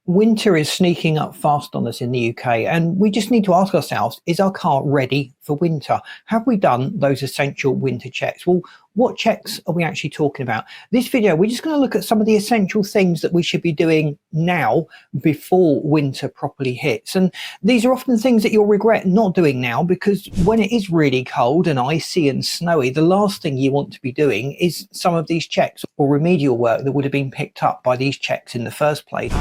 Winter is sneaking up fast on us in the UK, and we just need to ask ourselves, is our car ready for winter? Have we done those essential winter checks? Well, what checks are we actually talking about? This video, we're just going to look at some of the essential things that we should be doing now before winter properly hits. And these are often things that you'll regret not doing now, because when it is really cold and icy and snowy, the last thing you want to be doing is some of these checks or remedial work that would have been picked up by these checks in the first place.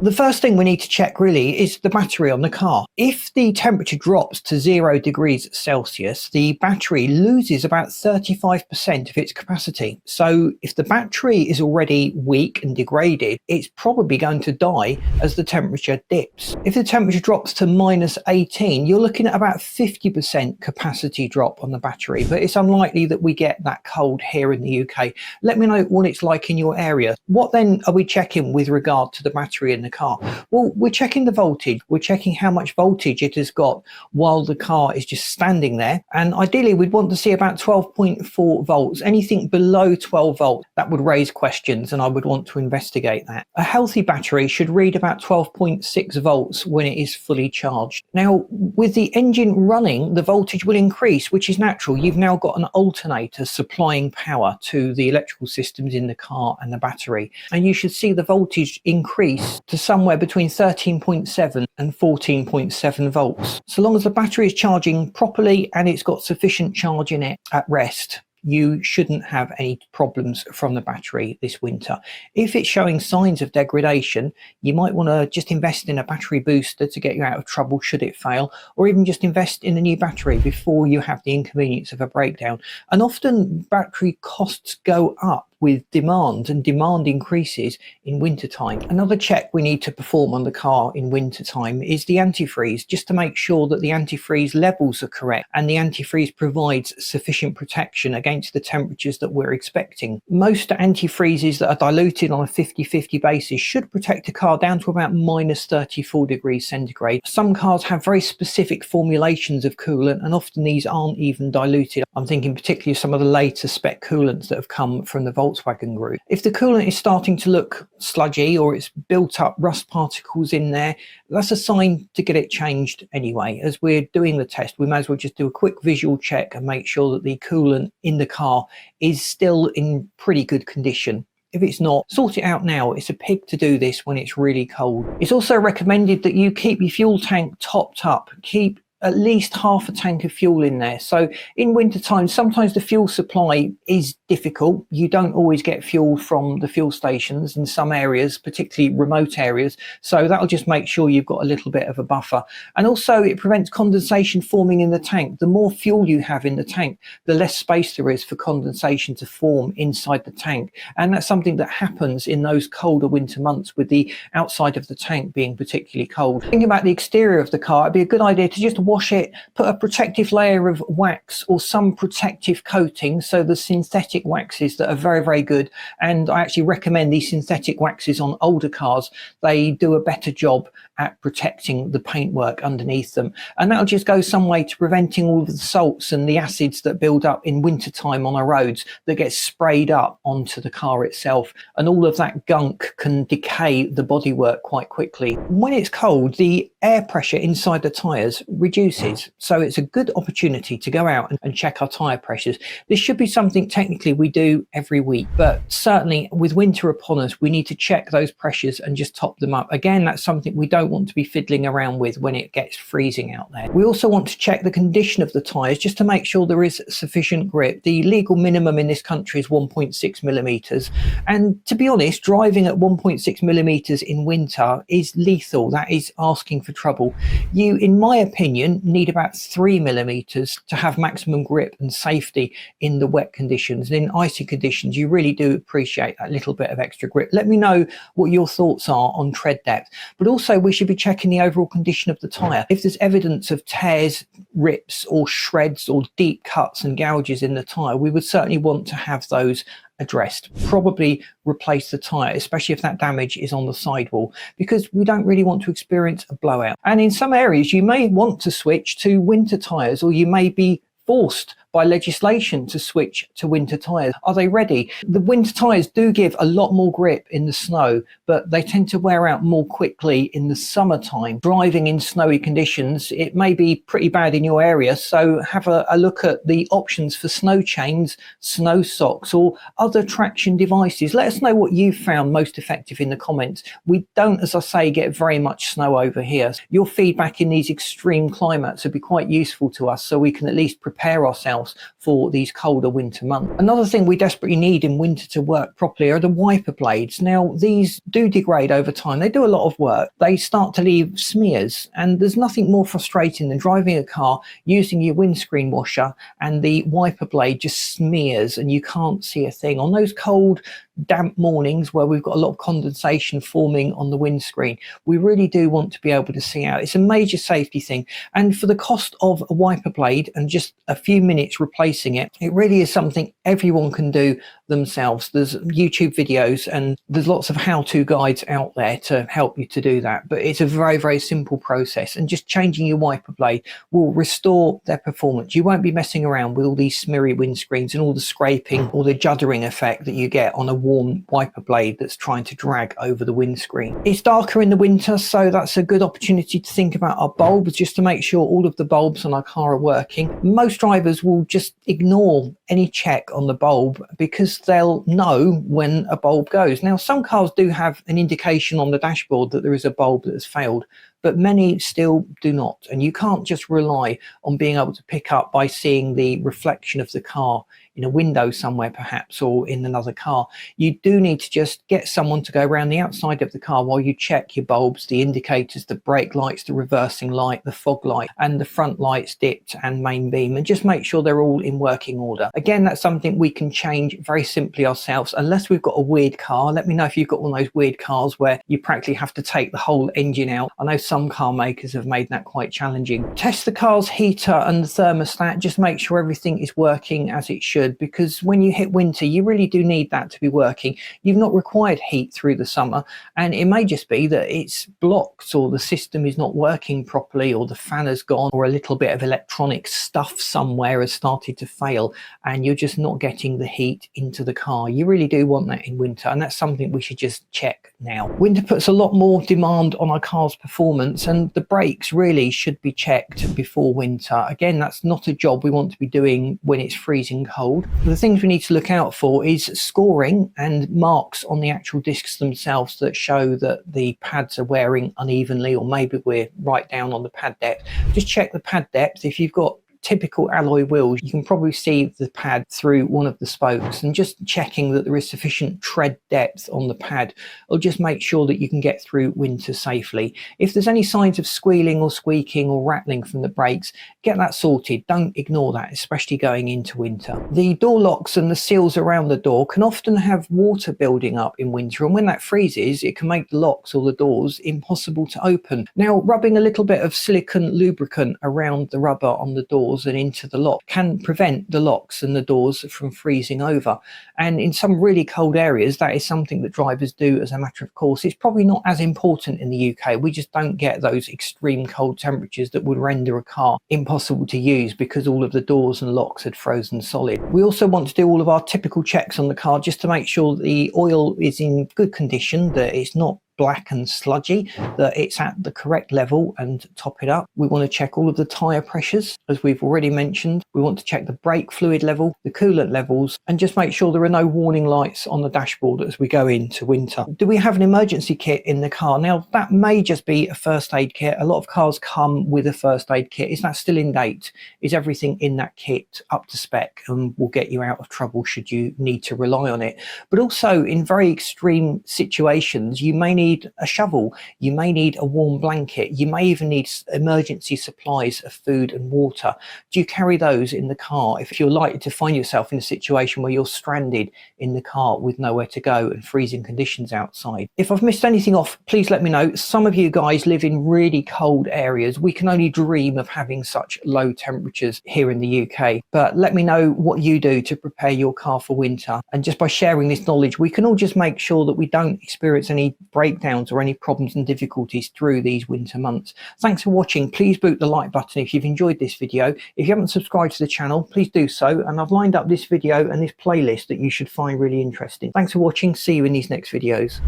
The first thing we need to check really is the battery on the car. If the temperature drops to 0 degrees Celsius, the battery loses about 35% of its capacity. So if the battery is already weak and degraded, it's probably going to die as the temperature dips. If the temperature drops to -18, you're looking at about 50% capacity drop on the battery, but it's unlikely that we get that cold here in the UK. Let me know what it's like in your area. What then are we checking with regard to the battery in the car? Well, we're checking the voltage. We're checking how much voltage it has got while the car is just standing there, and ideally we'd want to see about 12.4 volts. Anything below 12 volts, that would raise questions, and I would want to investigate that. A healthy battery should read about 12.6 volts when it is fully charged. Now, with the engine running, the voltage will increase, which is natural. You've now got an alternator supplying power to the electrical systems in the car and the battery, and you should see the voltage increase to somewhere between 13.7 and 14.7 volts. So long as the battery is charging properly and it's got sufficient charge in it at rest, you shouldn't have any problems from the battery this winter. If it's showing signs of degradation, you might want to just invest in a battery booster to get you out of trouble should it fail, or even just invest in a new battery before you have the inconvenience of a breakdown. And often battery costs go up with demand, and demand increases in wintertime. Another check we need to perform on the car in wintertime is the antifreeze, just to make sure that the antifreeze levels are correct and the antifreeze provides sufficient protection against the temperatures that we're expecting. Most antifreezes that are diluted on a 50-50 basis should protect a car down to about -34 degrees centigrade. Some cars have very specific formulations of coolant, and often these aren't even diluted. I'm thinking particularly of some of the later spec coolants that have come from the Volkswagen group. If the coolant is starting to look sludgy or it's built up rust particles in there, that's a sign to get it changed anyway. As we're doing the test, we may as well just do a quick visual check and make sure that the coolant in the car is still in pretty good condition. If it's not, sort it out now. It's a pig to do this when it's really cold. It's also recommended that you keep your fuel tank topped up. Keep at least half a tank of fuel in there. So in winter time, sometimes the fuel supply is difficult. You don't always get fuel from the fuel stations in some areas, particularly remote areas. So that'll just make sure you've got a little bit of a buffer. And also it prevents condensation forming in the tank. The more fuel you have in the tank, the less space there is for condensation to form inside the tank. And that's something that happens in those colder winter months with the outside of the tank being particularly cold. Thinking about the exterior of the car, it'd be a good idea to just wash it, put a protective layer of wax or some protective coating. So the synthetic waxes that are very, very good, and I actually recommend these synthetic waxes on older cars. They do a better job at protecting the paintwork underneath them, and that'll just go some way to preventing all of the salts and the acids that build up in wintertime on our roads that get sprayed up onto the car itself, and all of that gunk can decay the bodywork quite quickly. When it's cold, the air pressure inside the tyres reduces, so it's a good opportunity to go out and check our tyre pressures. This should be something technically we do every week, but certainly with winter upon us, we need to check those pressures and just top them up. Again, that's something we don't want to be fiddling around with when it gets freezing out there. We also want to check the condition of the tyres just to make sure there is sufficient grip. The legal minimum in this country is 1.6 millimeters, and to be honest, driving at 1.6 millimeters in winter is lethal. That is asking for trouble. You, in my opinion, need about 3 millimeters to have maximum grip and safety in the wet conditions. And in icy conditions, you really do appreciate that little bit of extra grip. Let me know what your thoughts are on tread depth, but also we should be checking the overall condition of the tyre. If there's evidence of tears, rips or shreds or deep cuts and gouges in the tyre, we would certainly want to have those addressed. Probably replace the tyre, especially if that damage is on the sidewall, because we don't really want to experience a blowout. And in some areas you may want to switch to winter tyres, or you may be forced by legislation to switch to winter tyres? Are they ready? The winter tyres do give a lot more grip in the snow, but they tend to wear out more quickly in the summertime. Driving in snowy conditions, it may be pretty bad in your area, so have a look at the options for snow chains, snow socks, or other traction devices. Let us know what you found most effective in the comments. We don't, as I say, get very much snow over here. Your feedback in these extreme climates would be quite useful to us, so we can at least prepare ourselves for these colder winter months. Another thing we desperately need in winter to work properly are the wiper blades. Now, these do degrade over time. They do a lot of work. They start to leave smears, and there's nothing more frustrating than driving a car, using your windscreen washer, and the wiper blade just smears and you can't see a thing. On those cold, damp mornings where we've got a lot of condensation forming on the windscreen, we really do want to be able to see out. It's a major safety thing, and for the cost of a wiper blade and just a few minutes replacing it, it really is something everyone can do themselves. There's YouTube videos and there's lots of how-to guides out there to help you to do that, but it's a very, very simple process, and just changing your wiper blade will restore their performance. You won't be messing around with all these smeary windscreens and all the scraping or the juddering effect that you get on a warm wiper blade that's trying to drag over the windscreen. It's darker in the winter, so that's a good opportunity to think about our bulbs, just to make sure all of the bulbs on our car are working. Most drivers will just ignore any check on the bulb because they'll know when a bulb goes. Now, some cars do have an indication on the dashboard that there is a bulb that has failed, but many still do not, and you can't just rely on being able to pick up by seeing the reflection of the car in a window somewhere perhaps, or in another car. You do need to just get someone to go around the outside of the car while you check your bulbs, the indicators, the brake lights, the reversing light, the fog light, and the front lights, dipped and main beam, and just make sure they're all in working order. Again, that's something we can change very simply ourselves, unless we've got a weird car. Let me know if you've got one of those weird cars where you practically have to take the whole engine out. I know some car makers have made that quite challenging. Test the car's heater and the thermostat. Just make sure everything is working as it should, because when you hit winter, you really do need that to be working. You've not required heat through the summer, and it may just be that it's blocked, or the system is not working properly, or the fan has gone, or a little bit of electronic stuff somewhere has started to fail, and you're just not getting the heat into the car. You really do want that in winter, and that's something we should just check now. Winter puts a lot more demand on our car's performance, and the brakes really should be checked before winter. Again, that's not a job we want to be doing when it's freezing cold. The things we need to look out for is scoring and marks on the actual discs themselves that show that the pads are wearing unevenly, or maybe we're right down on the pad depth. Just check the pad depth. If you've got typical alloy wheels, you can probably see the pad through one of the spokes, and just checking that there is sufficient tread depth on the pad will just make sure that you can get through winter safely. If there's any signs of squealing or squeaking or rattling from the brakes, get that sorted. Don't ignore that, especially going into winter. The door locks and the seals around the door can often have water building up in winter, and when that freezes, it can make the locks or the doors impossible to open. Now, rubbing a little bit of silicone lubricant around the rubber on the door and into the lock can prevent the locks and the doors from freezing over, and in some really cold areas that is something that drivers do as a matter of course. It's probably not as important in the UK. We just don't get those extreme cold temperatures that would render a car impossible to use because all of the doors and locks had frozen solid. We also want to do all of our typical checks on the car just to make sure that the oil is in good condition, that it's not black and sludgy, that it's at the correct level, and top it up. We want to check all of the tyre pressures, as we've already mentioned. We want to check the brake fluid level, the coolant levels, and just make sure there are no warning lights on the dashboard as we go into winter. Do we have an emergency kit in the car? Now, that may just be a first aid kit. A lot of cars come with a first aid kit. Is that still in date? Is everything in that kit up to spec and will get you out of trouble should you need to rely on it? But also, in very extreme situations, you may need a shovel, you may need a warm blanket, you may even need emergency supplies of food and water. Do you carry those in the car if you're likely to find yourself in a situation where you're stranded in the car with nowhere to go and freezing conditions outside? If I've missed anything off, please let me know. Some of you guys live in really cold areas. We can only dream of having such low temperatures here in the UK, but let me know what you do to prepare your car for winter. And just by sharing this knowledge, we can all just make sure that we don't experience any brake breakdowns or any problems and difficulties through these winter months. Thanks for watching. Please boot the like button if you've enjoyed this video. If you haven't subscribed to the channel, please do so, and I've lined up this video and this playlist that you should find really interesting. Thanks for watching. See you in these next videos.